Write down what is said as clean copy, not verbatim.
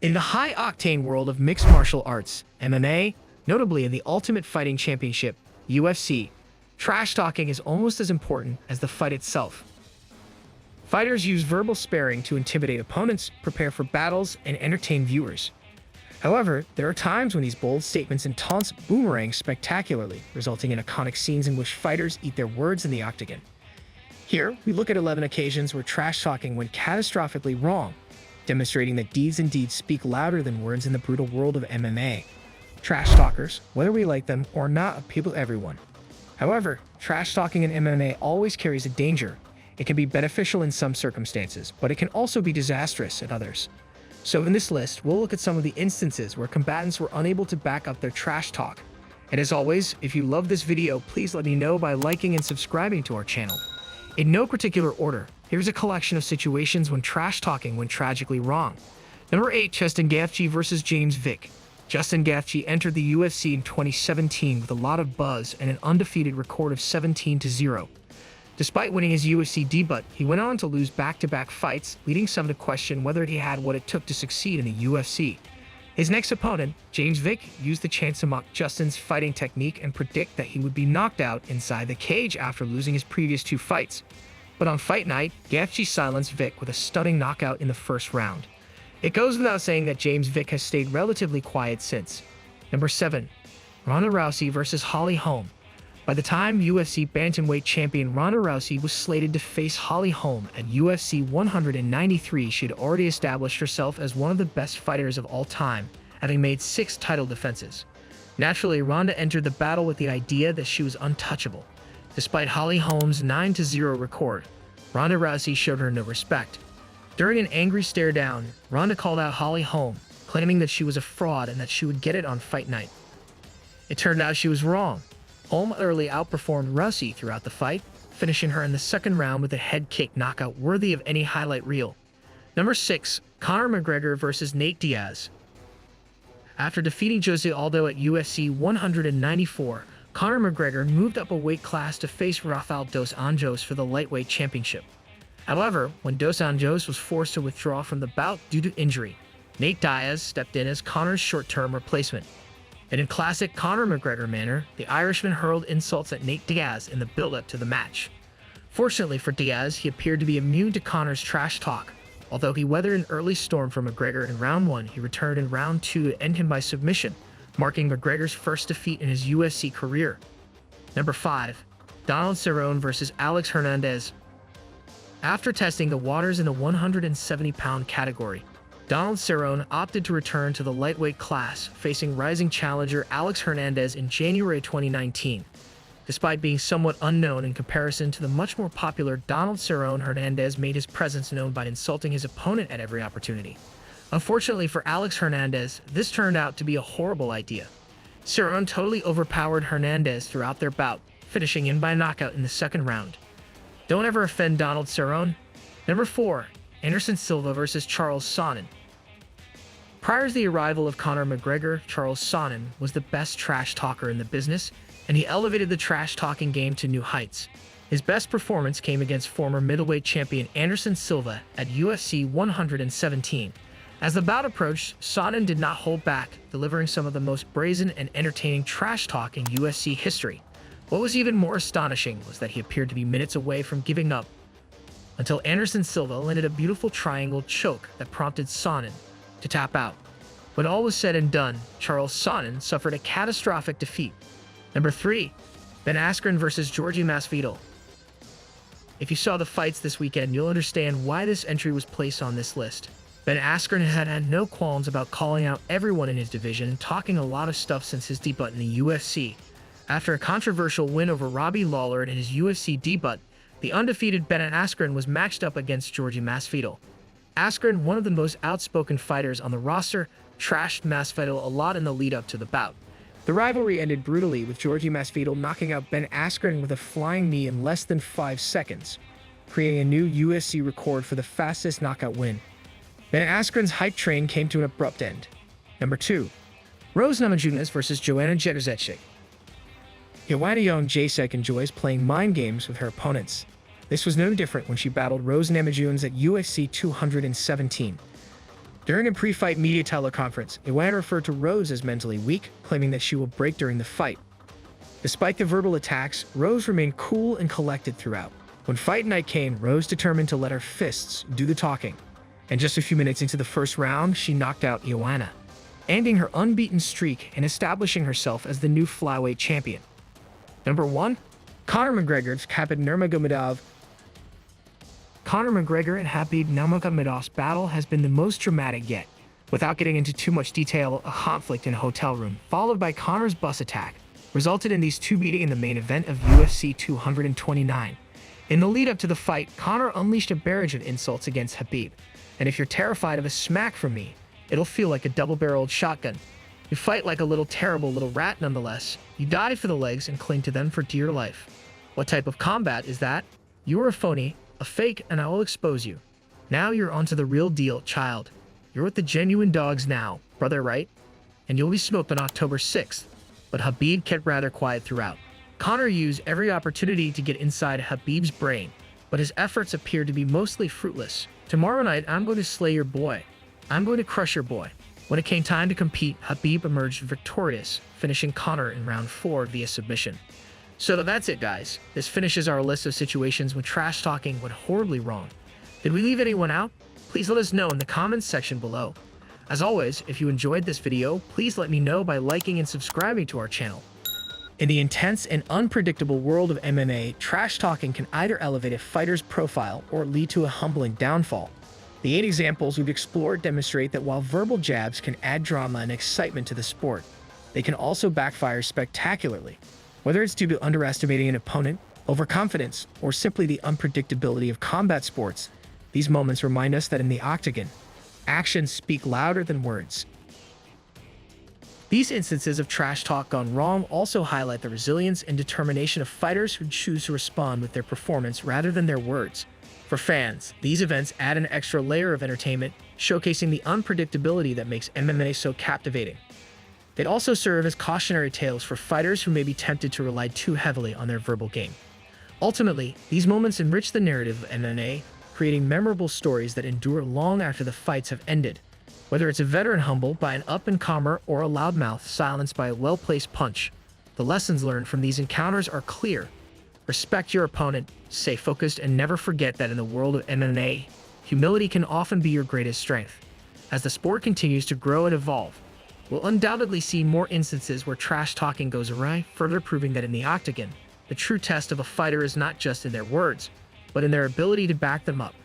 In the high-octane world of mixed martial arts, MMA, notably in the Ultimate Fighting Championship, UFC, trash talking is almost as important as the fight itself. Fighters use verbal sparring to intimidate opponents, prepare for battles, and entertain viewers. However, there are times when these bold statements and taunts boomerang spectacularly, resulting in iconic scenes in which fighters eat their words in the octagon. Here, we look at 11 occasions where trash talking went catastrophically wrong, demonstrating that deeds indeed speak louder than words in the brutal world of MMA. Trash talkers, whether we like them or not, appeal to everyone. However, trash talking in MMA always carries a danger. It can be beneficial in some circumstances, but it can also be disastrous in others. So in this list, we'll look at some of the instances where combatants were unable to back up their trash talk. And as always, if you love this video, please let me know by liking and subscribing to our channel. In no particular order, here's a collection of situations when trash talking went tragically wrong. Number 8. Justin Gaethje vs. James Vick. Justin Gaethje entered the UFC in 2017 with a lot of buzz and an undefeated record of 17-0. Despite winning his UFC debut, he went on to lose back-to-back fights, leading some to question whether he had what it took to succeed in the UFC. His next opponent, James Vick, used the chance to mock Justin's fighting technique and predict that he would be knocked out inside the cage after losing his previous 2 fights. But on fight night, Gaethje silenced Vick with a stunning knockout in the first round. It goes without saying that James Vick has stayed relatively quiet since. Number 7. Ronda Rousey vs. Holm. By the time UFC bantamweight champion Ronda Rousey was slated to face Holm at UFC 193, she had already established herself as one of the best fighters of all time, having made 6 title defenses. Naturally, Ronda entered the battle with the idea that she was untouchable. Despite Holm's 9-0 record, Ronda Rousey showed her no respect. During an angry stare-down, Ronda called out Holm, claiming that she was a fraud and that she would get it on fight night. It turned out she was wrong. Holm utterly outperformed Rousey throughout the fight, finishing her in the second round with a head kick knockout worthy of any highlight reel. Number 6. Conor McGregor vs. Nate Diaz. After defeating Jose Aldo at UFC 194, Conor McGregor moved up a weight class to face Rafael dos Anjos for the lightweight championship. However, when dos Anjos was forced to withdraw from the bout due to injury, Nate Diaz stepped in as Conor's short-term replacement. And in classic Conor McGregor manner, the Irishman hurled insults at Nate Diaz in the build-up to the match. Fortunately for Diaz, he appeared to be immune to Conor's trash talk. Although he weathered an early storm for McGregor in round 1, he returned in round 2 to end him by submission, marking McGregor's first defeat in his UFC career. Number 5. Cerrone vs. Alex Hernandez. After testing the waters in the 170-pound category, Cerrone opted to return to the lightweight class, facing rising challenger Alex Hernandez in January 2019. Despite being somewhat unknown in comparison to the much more popular Cerrone, Hernandez made his presence known by insulting his opponent at every opportunity. Unfortunately for Alex Hernandez, this turned out to be a horrible idea. Cerrone totally overpowered Hernandez throughout their bout, finishing him by knockout in the second round. Don't ever offend Cerrone. Number 4. Anderson Silva vs. Charles Sonnen. Prior to the arrival of Conor McGregor, Charles Sonnen was the best trash talker in the business, and he elevated the trash talking game to new heights. His best performance came against former middleweight champion Anderson Silva at UFC 117. As the bout approached, Sonnen did not hold back, delivering some of the most brazen and entertaining trash talk in UFC history. What was even more astonishing was that he appeared to be minutes away from giving up, until Anderson Silva landed a beautiful triangle choke that prompted Sonnen to tap out. When all was said and done, Charles Sonnen suffered a catastrophic defeat. Number 3. Ben Askren vs. Georgie Masvidal. If you saw the fights this weekend, you'll understand why this entry was placed on this list. Ben Askren had no qualms about calling out everyone in his division and talking a lot of stuff since his debut in the UFC. After a controversial win over Robbie Lawler in his UFC debut, the undefeated Ben Askren was matched up against Georgie Masvidal. Askren, one of the most outspoken fighters on the roster, trashed Masvidal a lot in the lead-up to the bout. The rivalry ended brutally, with Georgie Masvidal knocking out Ben Askren with a flying knee in less than 5 seconds, creating a new UFC record for the fastest knockout win. Ben Askren's hype train came to an abrupt end. Number 2. Rose Namajunas vs. Joanne Jędrzejczyk. Joanne Jędrzejczyk enjoys playing mind games with her opponents. This was no different when she battled Rose Namajunas at UFC 217. During a pre-fight media teleconference, Joanne referred to Rose as mentally weak, claiming that she will break during the fight. Despite the verbal attacks, Rose remained cool and collected throughout. When fight night came, Rose determined to let her fists do the talking. And just a few minutes into the first round, she knocked out Joanne, ending her unbeaten streak and establishing herself as the new flyweight champion. Number 1. Conor McGregor's Khabib Nurmagomedov. Conor McGregor and Khabib Nurmagomedov's battle has been the most dramatic yet. Without getting into too much detail, a conflict in a hotel room, followed by Conor's bus attack, resulted in these two meeting in the main event of UFC 229. In the lead-up to the fight, Conor unleashed a barrage of insults against Khabib. And if you're terrified of a smack from me, it'll feel like a double-barreled shotgun. You fight like a terrible little rat nonetheless. You dive for the legs and cling to them for dear life. What type of combat is that? You are a phony, a fake, and I will expose you. Now you're onto the real deal, child. You're with the genuine dogs now, brother, right? And you'll be smoked on October 6th. But Khabib kept rather quiet throughout. Conor used every opportunity to get inside Khabib's brain, but his efforts appeared to be mostly fruitless. Tomorrow night, I'm going to slay your boy. I'm going to crush your boy. When it came time to compete, Khabib emerged victorious, finishing Conor in round 4 via submission. So that's it, guys. This finishes our list of situations when trash talking went horribly wrong. Did we leave anyone out? Please let us know in the comments section below. As always, if you enjoyed this video, please let me know by liking and subscribing to our channel. In the intense and unpredictable world of MMA, trash talking can either elevate a fighter's profile or lead to a humbling downfall. The 8 examples we've explored demonstrate that while verbal jabs can add drama and excitement to the sport, they can also backfire spectacularly. Whether it's due to underestimating an opponent, overconfidence, or simply the unpredictability of combat sports, these moments remind us that in the octagon, actions speak louder than words. These instances of trash talk gone wrong also highlight the resilience and determination of fighters who choose to respond with their performance rather than their words. For fans, these events add an extra layer of entertainment, showcasing the unpredictability that makes MMA so captivating. They'd also serve as cautionary tales for fighters who may be tempted to rely too heavily on their verbal game. Ultimately, these moments enrich the narrative of MMA, creating memorable stories that endure long after the fights have ended. Whether it's a veteran humbled by an up-and-comer or a loudmouth silenced by a well-placed punch, the lessons learned from these encounters are clear. Respect your opponent, stay focused, and never forget that in the world of MMA, humility can often be your greatest strength. As the sport continues to grow and evolve, we'll undoubtedly see more instances where trash talking goes awry, further proving that in the octagon, the true test of a fighter is not just in their words, but in their ability to back them up.